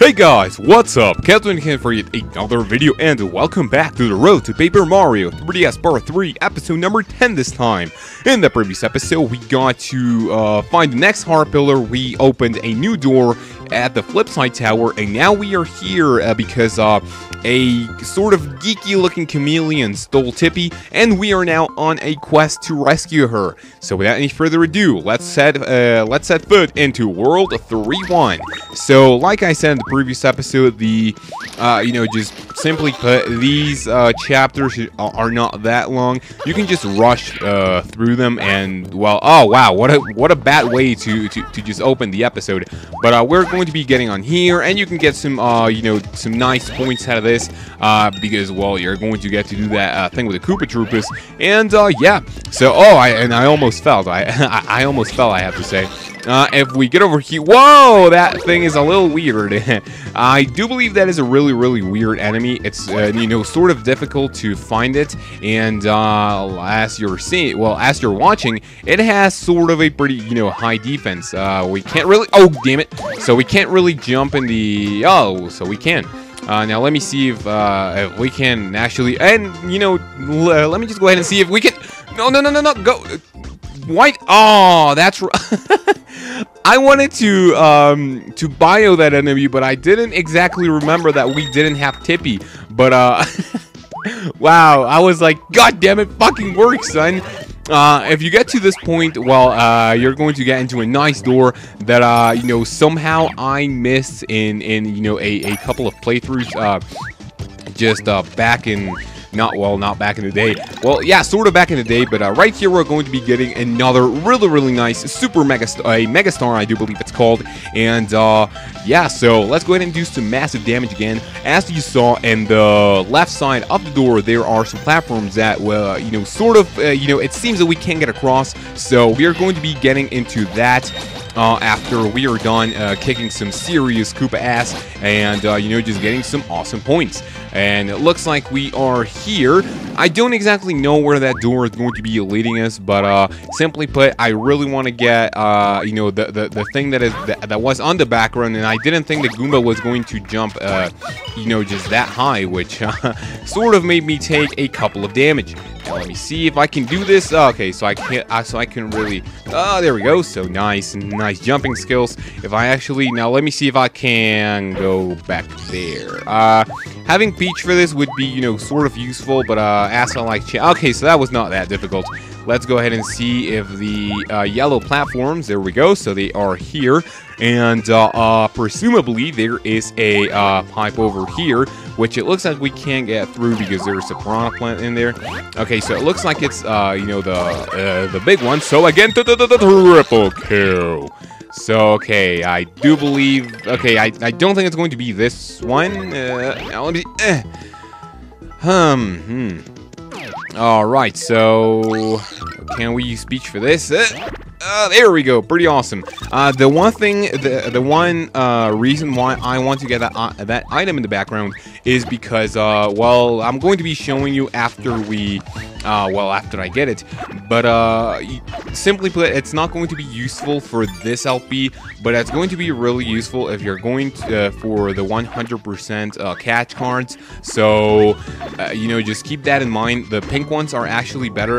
Hey guys, what's up? Captain here for another video, and welcome back to the road to Paper Mario 3DS Part 3, episode number 10 this time. In the previous episode, we got to find the next heart pillar. We opened a new door at the Flipside Tower, and now we are here because a sort of geeky looking chameleon stole Tippy, and we are now on a quest to rescue her. So without any further ado, let's set foot into World 3-1. So like I said in the previous episode, just simply put, these chapters are not that long. You can just rush through them, and well, oh wow, what a bad way to just open the episode. But we're going to be getting on here, and you can get some some nice points out of this because well, you're going to get to do that thing with the Koopa Troopas, and yeah. So I almost fell. I almost fell, I have to say. If we get over here, whoa, that thing is a little weird. I do believe that is a really weird enemy. It's sort of difficult to find it, and as you're watching, it has sort of a pretty high defense. We can't really, oh damn it, so we can't really jump in the, so we can. Now let me see if we can actually, and let me just go ahead and see if we can. No, go. White. Oh, that's right. I wanted to bio that enemy, but I didn't exactly remember that we didn't have Tippy. But wow, I was like, God damn it, fucking works, son. If you get to this point, well, you're going to get into a nice door that somehow I missed in a couple of playthroughs just back in. Not back in the day. Well, yeah, sort of back in the day, but right here we're going to be getting another really nice super megastar, I do believe it's called. And yeah, so let's go ahead and do some massive damage again. As you saw in the left side of the door, there are some platforms that it seems that we can't get across. So we are going to be getting into that after we are done kicking some serious Koopa ass and just getting some awesome points. And it looks like we are here. I don't exactly know where that door is going to be leading us, but simply put, I really want to get the thing that was on the background, and I didn't think the Goomba was going to jump just that high, which sort of made me take a couple of damage. Now let me see if I can do this. Okay, so I can really. There we go. So nice jumping skills. If I actually, now let me see if I can go back there. Having Peach for this would be sort of useful, but as I like, okay, so that was not that difficult. Let's go ahead and see if the yellow platforms, there we go, so they are here, and presumably there is a pipe over here, which it looks like we can't get through because there's a piranha plant in there. Okay, so it looks like it's the big one. So again, triple kill. So, okay, I do believe, okay, I don't think it's going to be this one. Now let me see. Alright, so can we use speech for this? There we go, pretty awesome. The one reason why I want to get that item in the background is because, well, I'm going to be showing you after after I get it. But simply put, it's not going to be useful for this LP, but it's going to be really useful if you're going to, for the 100% catch cards. So just keep that in mind. The pink ones are actually better.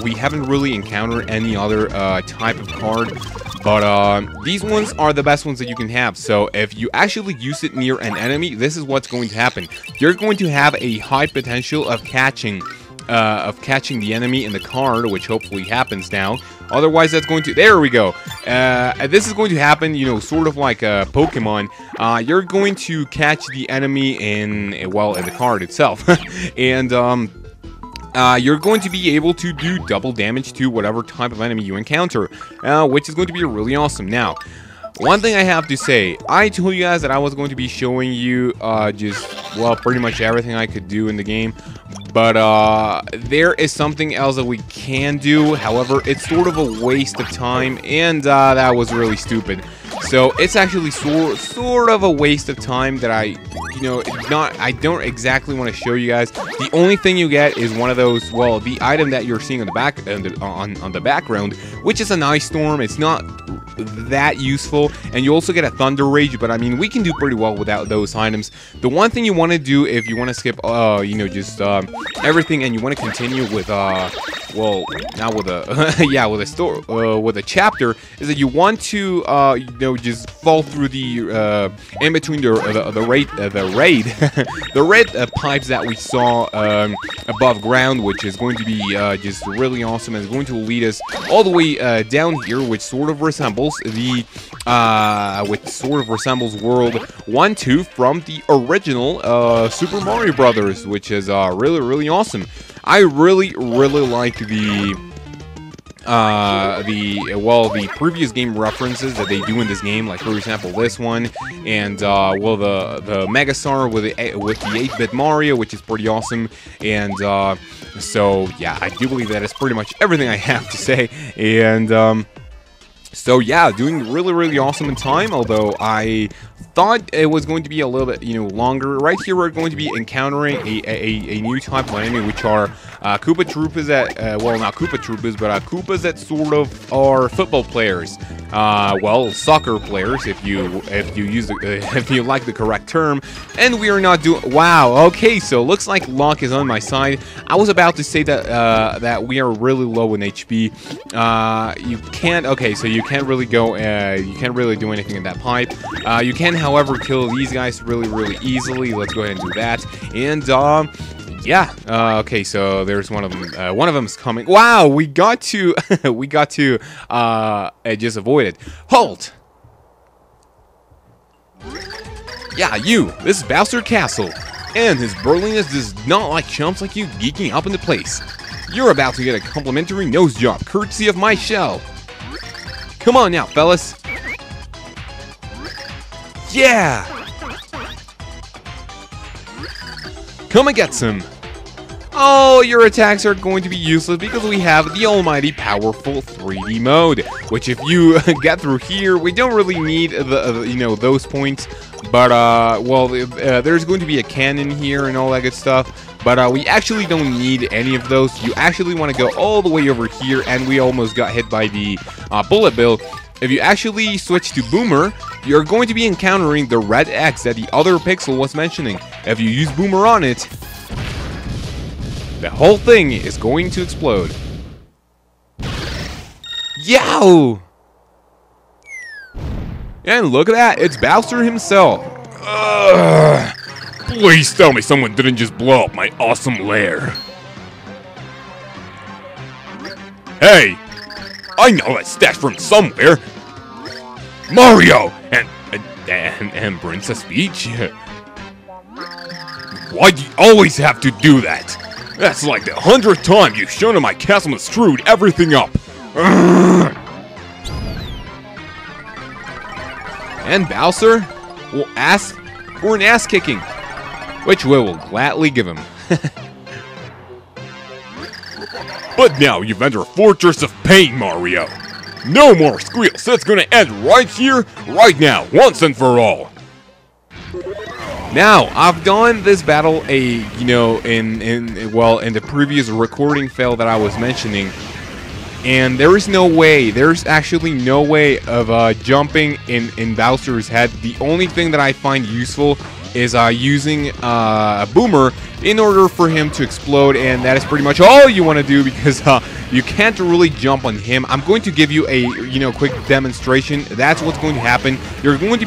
We haven't really encountered any other type of card, but these ones are the best ones that you can have. So if you actually use it near an enemy, this is what's going to happen. You're going to have a high potential of catching the enemy in the card, which hopefully happens now. Otherwise, that's going to, there we go. This is going to happen, sort of like Pokemon. You're going to catch the enemy in the card itself, and you're going to be able to do double damage to whatever type of enemy you encounter, which is going to be really awesome. Now, one thing I have to say, I told you guys that I was going to be showing you pretty much everything I could do in the game, but there is something else that we can do. However, it's sort of a waste of time, and that was really stupid. So it's actually sort of a waste of time that I don't exactly want to show you guys. The only thing you get is one of those, well, the item that you're seeing on the back on the background, which is an ice storm. It's not that useful, and you also get a Thunder Rage, but I mean, we can do pretty well without those items. The one thing you want to do if you want to skip, you know, just everything, and you want to continue with, well, not with a, yeah, with a story, with a chapter, is that you want to, you know, just fall through the, in between the raid, the red pipes that we saw above ground, which is going to be just really awesome, and is going to lead us all the way down here, which sort of resembles the, World 1-2 from the original Super Mario Brothers, which is really, really awesome. I really like the previous game references that they do in this game, like for example this one, and well, the Megastar with the 8-bit Mario, which is pretty awesome. And so yeah, I do believe that is pretty much everything I have to say. And so yeah, doing really awesome in time, although I thought it was going to be a little bit, you know, longer. Right here, we're going to be encountering a new type of enemy, which are Koopa Troopas that, well, not Koopa Troopas, but Koopas that sort of are football players. Well, soccer players, if you use if you like the correct term. And we are not doing. Wow. Okay, so looks like luck is on my side. I was about to say that that we are really low in HP. You can't. Okay, so you can't really go. You can't really do anything in that pipe. You can, however, kill these guys really easily. Let's go ahead and do that. And yeah. Okay, so there's one of them. One of them is coming. Wow, we got to we got to just avoid it. Halt! Yeah, you. This is Bowser Castle, and his burliness does not like chumps like you geeking up in the place. You're about to get a complimentary nose job, courtesy of my shell. Come on now, fellas. Yeah! Come and get some. Oh, your attacks are going to be useless because we have the almighty powerful 3D mode, which if you get through here, we don't really need the you know, those points. But well, there's going to be a cannon here and all that good stuff. But we actually don't need any of those. You actually want to go all the way over here, and we almost got hit by the bullet bill. If you actually switch to Boomer, you're going to be encountering the red X that the other Pixl was mentioning. If you use Boomer on it, the whole thing is going to explode. Yow! And look at that, it's Bowser himself. Ugh. Please tell me someone didn't just blow up my awesome lair. Hey! I know that stash from somewhere. Mario and Princess Peach. Why do you always have to do that? That's like the 100th time you've shown him my castle and screwed everything up. And Bowser will ask for an ass kicking, which we will gladly give him. But now you've entered a fortress of pain, Mario. No more squeals. It's gonna end right here, right now, once and for all. Now, I've done this battle you know, in the previous recording fail that I was mentioning, and there is no way, there's actually no way of jumping in Bowser's head. The only thing that I find useful is using a Boomer in order for him to explode, and that is pretty much all you want to do because you can't really jump on him. I'm going to give you a, you know, quick demonstration. That's what's going to happen. You're going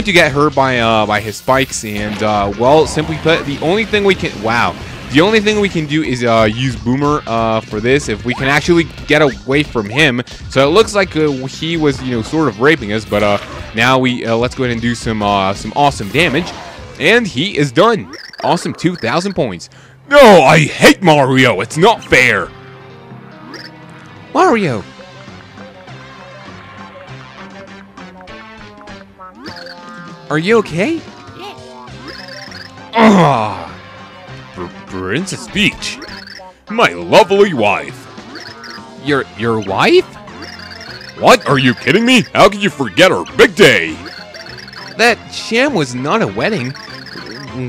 to get hurt by his spikes, and well, simply put, the only thing we can do is use Boomer for this. If we can actually get away from him, so it looks like he was, you know, sort of raping us, but now we let's go ahead and do some awesome damage, and he is done. Awesome, 2,000 points. No, I hate Mario. It's not fair. Mario. Are you okay? Ah, Princess Peach, my lovely wife. Your wife? What? Are you kidding me? How could you forget our big day? That sham was not a wedding.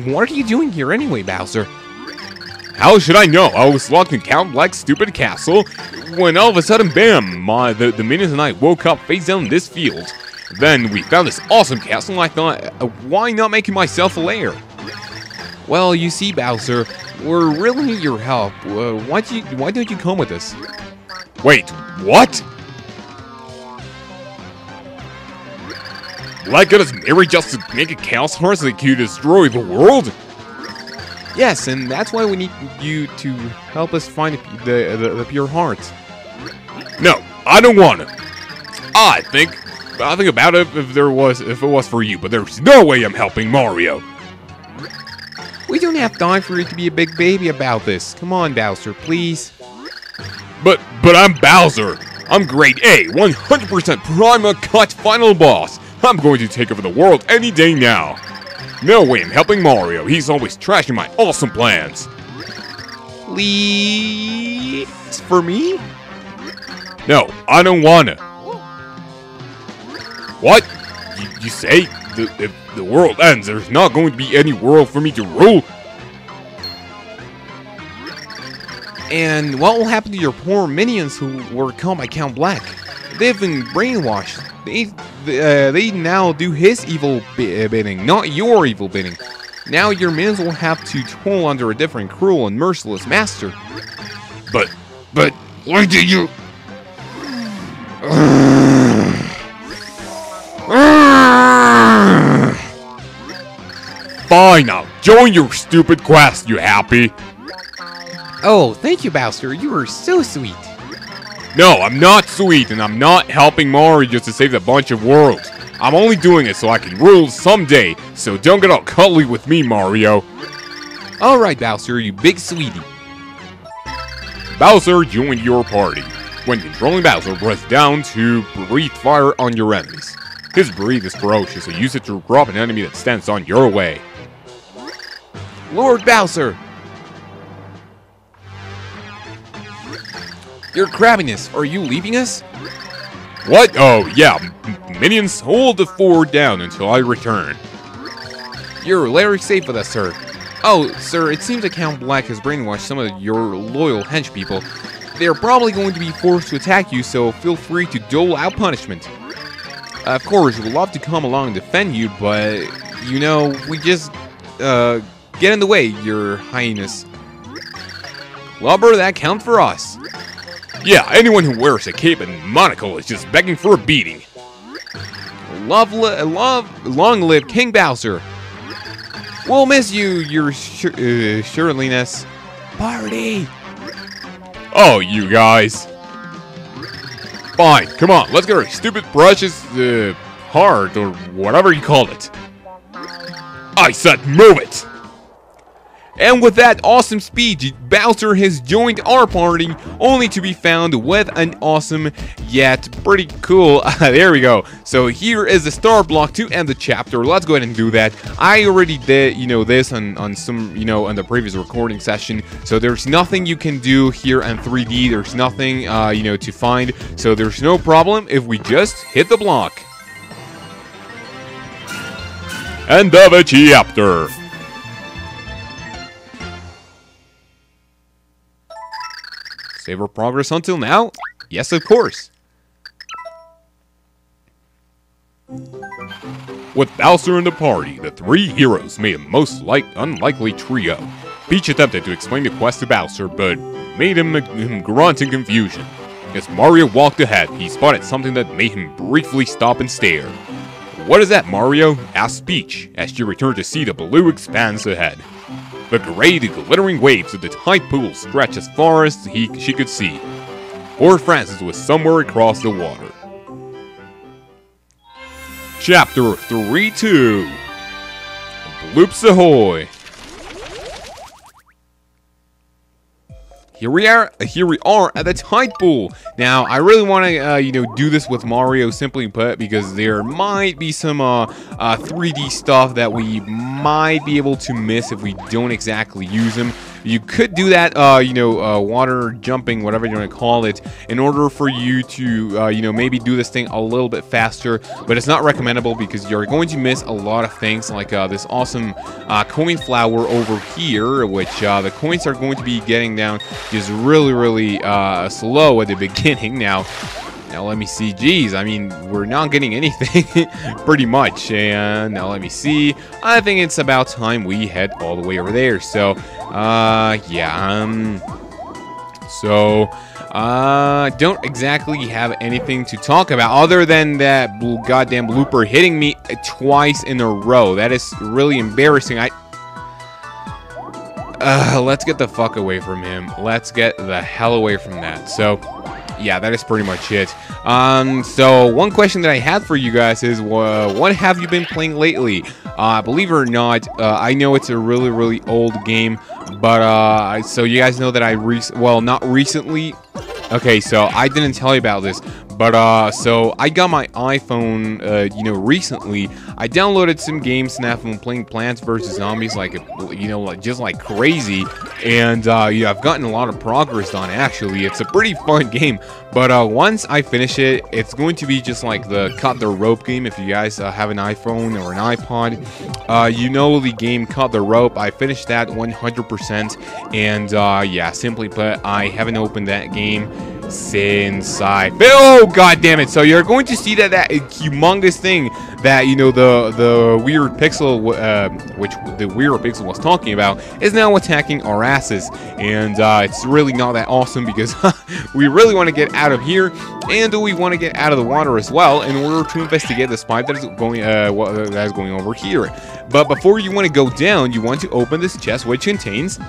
What are you doing here anyway, Bowser? How should I know? I was locked in Count Black's stupid castle when all of a sudden, bam, the minions and I woke up face down in this field. Then we found this awesome castle and I thought, why not making myself a lair? Well, you see, Bowser, we're really need your help. Why don't you come with us? Wait, what? Like us married just to make a chaos horse that could destroy the world? Yes, and that's why we need you to help us find the pure heart. No, I don't want to. I think about it if it was for you, but there's no way I'm helping Mario. We don't have time for you to be a big baby about this. Come on, Bowser, please. But I'm Bowser. I'm grade A, 100% Prima Cut final boss. I'm going to take over the world any day now. No way I'm helping Mario. He's always trashing my awesome plans. Please? For me? No, I don't wanna. What? You say? If the world ends, there's not going to be any world for me to rule? And what will happen to your poor minions who were caught by Count Black? They've been brainwashed. They now do his evil bidding, not your evil bidding. Now your minions will have to toil under a different cruel and merciless master. But why did you? Fine now, join your stupid quest, you happy? Oh, thank you, Bowser. You are so sweet. No, I'm not sweet, and I'm not helping Mario just to save a bunch of worlds. I'm only doing it so I can rule someday, so don't get all cuddly with me, Mario. Alright, Bowser, you big sweetie. Bowser joined your party. When controlling Bowser, press down to breathe fire on your enemies. His breathe is ferocious, so use it to drop an enemy that stands on your way. Lord Bowser! Your crabbiness, are you leaving us? What? Oh, yeah. Minions, hold the fort down until I return. You're very safe with us, sir. Oh, sir, it seems that Count Black has brainwashed some of your loyal hench people. They're probably going to be forced to attack you, so feel free to dole out punishment. Of course, we'd love to come along and defend you, but, you know, we just, get in the way, your highness. Lubber, that counts for us. Yeah, anyone who wears a cape and monocle is just begging for a beating. Long live King Bowser. We'll miss you, your sureliness. Party! Oh, you guys. Fine, come on, let's get our stupid precious heart, or whatever you call it. I said move it! And with that awesome speech, Bowser has joined our party, only to be found with an awesome, yet pretty cool, there we go. So here is the start block to end the chapter. Let's go ahead and do that. I already did, this on some, on the previous recording session. So there's nothing you can do here in 3D. There's nothing, to find. So there's no problem if we just hit the block. End of a chapter. Save our progress until now? Yes, of course. With Bowser in the party, the three heroes made a most unlikely trio. Peach attempted to explain the quest to Bowser, but made him grunt in confusion. As Mario walked ahead, he spotted something that made him briefly stop and stare. "What is that, Mario?" asked Peach, as she returned to see the blue expanse ahead. The great glittering waves of the tide pool stretched as far as she could see. Poor Francis was somewhere across the water. Chapter 3-2 Bloops Ahoy! Here we are at the tide pool. Now, I really want to, do this with Mario, simply put, because there might be some 3D stuff that we might be able to miss if we don't exactly use them. You could do that, water jumping, whatever you want to call it, in order for you to, maybe do this thing a little bit faster. But it's not recommendable because you're going to miss a lot of things, like this awesome coin flower over here, which the coins are going to be getting down just really, really slow at the beginning. Now let me see. Geez, I mean, we're not getting anything pretty much. And now let me see. I think it's about time we head all the way over there. So, don't exactly have anything to talk about other than that goddamn blooper hitting me twice in a row. That is really embarrassing. Let's get the fuck away from him. Let's get the hell away from that. So, yeah, that is pretty much it. So one question that I had for you guys is, what have you been playing lately? Believe it or not, I know it's a really, really old game, but so you guys know that not recently. Okay, so I didn't tell you about this, but so I got my iPhone, recently. I downloaded some games and have been playing Plants vs. Zombies just like crazy, and I've gotten a lot of progress on it. Actually, it's a pretty fun game. But once I finish it, it's going to be just like the Cut the Rope game. If you guys have an iPhone or an iPod, the game Cut the Rope. I finished that 100%, and simply put, I haven't opened that game since oh god damn it. So you're going to see that humongous thing that the weird Pixl, which the weird Pixl was talking about, is now attacking our asses, and it's really not that awesome because we really want to get out of here, and we want to get out of the water as well in order to investigate this pipe that is going over here. But before you want to go down, you want to open this chest, which contains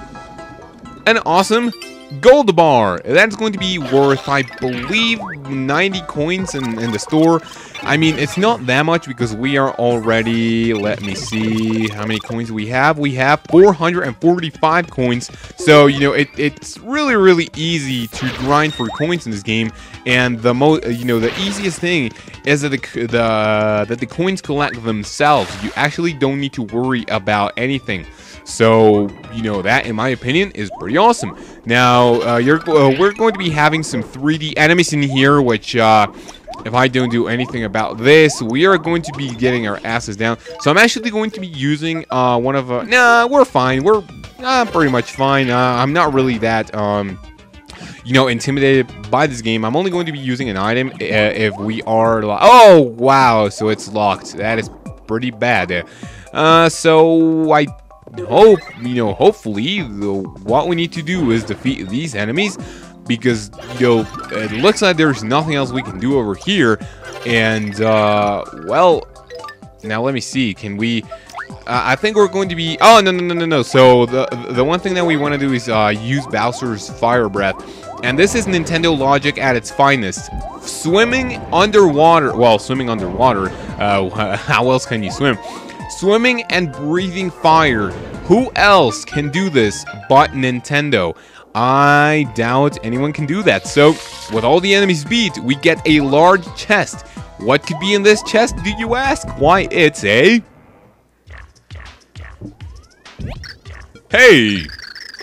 an awesome gold bar. That's going to be worth, I believe, 90 coins in the store. I mean, it's not that much because we are already, let me see how many coins we have. We have 445 coins. So, it's really, really easy to grind for coins in this game. And the easiest thing is that the coins collect themselves. You actually don't need to worry about anything. So, that, in my opinion, is pretty awesome. Now, we're going to be having some 3D enemies in here, which, if I don't do anything about this, we are going to be getting our asses down. So I'm actually going to be using we're fine. We're pretty much fine. I'm not really that, intimidated by this game. I'm only going to be using an item if we are... Oh, wow. So it's locked. That is pretty bad. So I hope, hopefully, what we need to do is defeat these enemies, because, it looks like there's nothing else we can do over here, and, well, now let me see, can we, I think we're going to be, oh, no, so the one thing that we want to do is, use Bowser's Fire Breath, and this is Nintendo logic at its finest. Swimming underwater, how else can you swim? Swimming and breathing fire. Who else can do this but Nintendo? I doubt anyone can do that. So, with all the enemies beat, we get a large chest. What could be in this chest, do you ask? Why, it's a... Hey!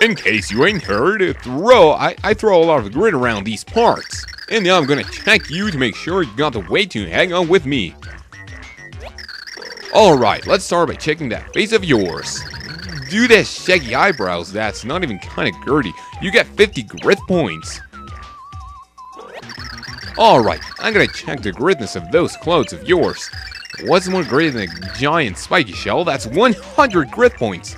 In case you ain't heard, I throw a lot of grit around these parts. And now I'm gonna check you to make sure you got the weight to hang out with me. Alright, let's start by checking that face of yours. Dude has shaggy eyebrows, that's not even kind of girty. You get 50 grit points. Alright, I'm gonna check the gritness of those clothes of yours. What's more gritty than a giant spiky shell? That's 100 grit points.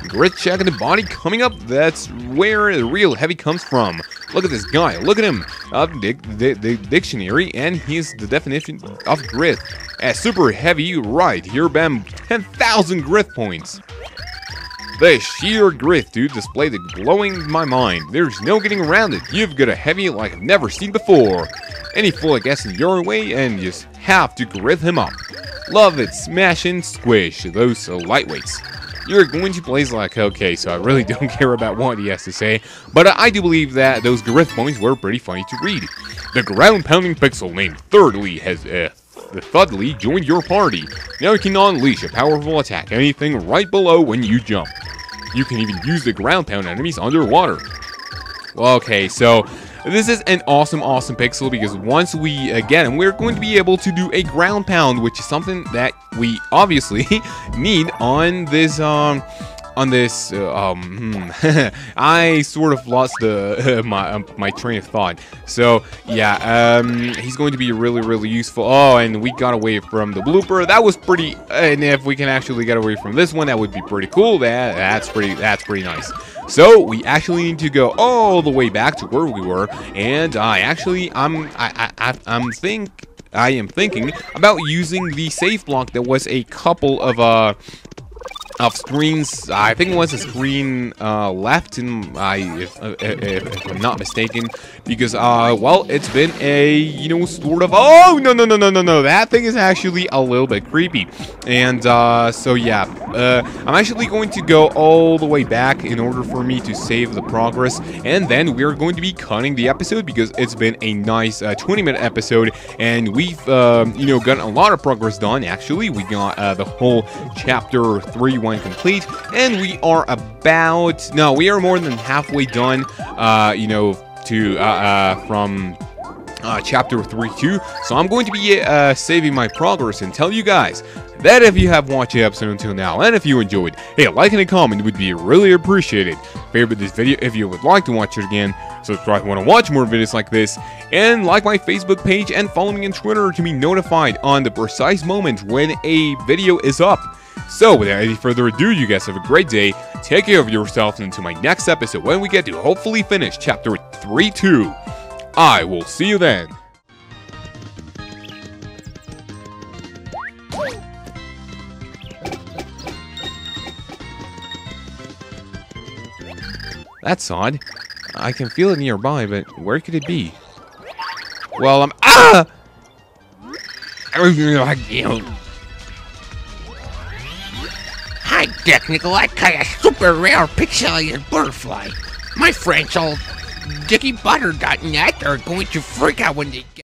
Grit check in the body coming up. That's where the real heavy comes from. Look at this guy. Look at him. The dictionary, and he's the definition of grit. As super heavy, right here, bam, 10,000 grit points. The sheer grit, dude, display the blowing my mind. There's no getting around it. You've got a heavy like I've never seen before. Any fool, I guess, in your way, and you just have to grit him up. Love it, smash and squish those lightweights. You're going to plays like, okay, so I really don't care about what he has to say, but I do believe that those grit points were pretty funny to read. The ground-pounding Pixl named thirdly has the Thudley joined your party. Now you can unleash a powerful attack anything right below when you jump. You can even use the ground pound enemies underwater. Okay, so this is an awesome Pixl because once we, again, we're going to be able to do a ground pound, which is something that we obviously need on this, I sort of lost the my train of thought. So yeah, he's going to be really useful. Oh, and we got away from the blooper. That was pretty. And if we can actually get away from this one, that would be pretty cool. That's pretty nice. So we actually need to go all the way back to where we were, and I am thinking about using the safe block that was a couple of screens. I think it was a screen left, and if I'm not mistaken, because well, it's been a sort of no, that thing is actually a little bit creepy, and so yeah, I'm actually going to go all the way back in order for me to save the progress, and then we're going to be cutting the episode because it's been a nice 20-minute episode, and we've gotten a lot of progress done. Actually, we got the whole chapter 3 complete, and we are we are more than halfway done from chapter 3-2, so I'm going to be saving my progress and tell you guys that if you have watched the episode until now, and if you enjoyed, hey, a like and a comment would be really appreciated. Favorite this video if you would like to watch it again, subscribe if you want to watch more videos like this, and like my Facebook page and follow me on Twitter to be notified on the precise moment when a video is up. So, without any further ado, you guys have a great day, take care of yourselves, and until my next episode when we get to hopefully finish chapter 3-2. I will see you then. That's odd. I can feel it nearby, but where could it be? Well, Hi, Technical. I caught a super rare pixelated butterfly. My friends all dickybuttered.net are going to freak out when they get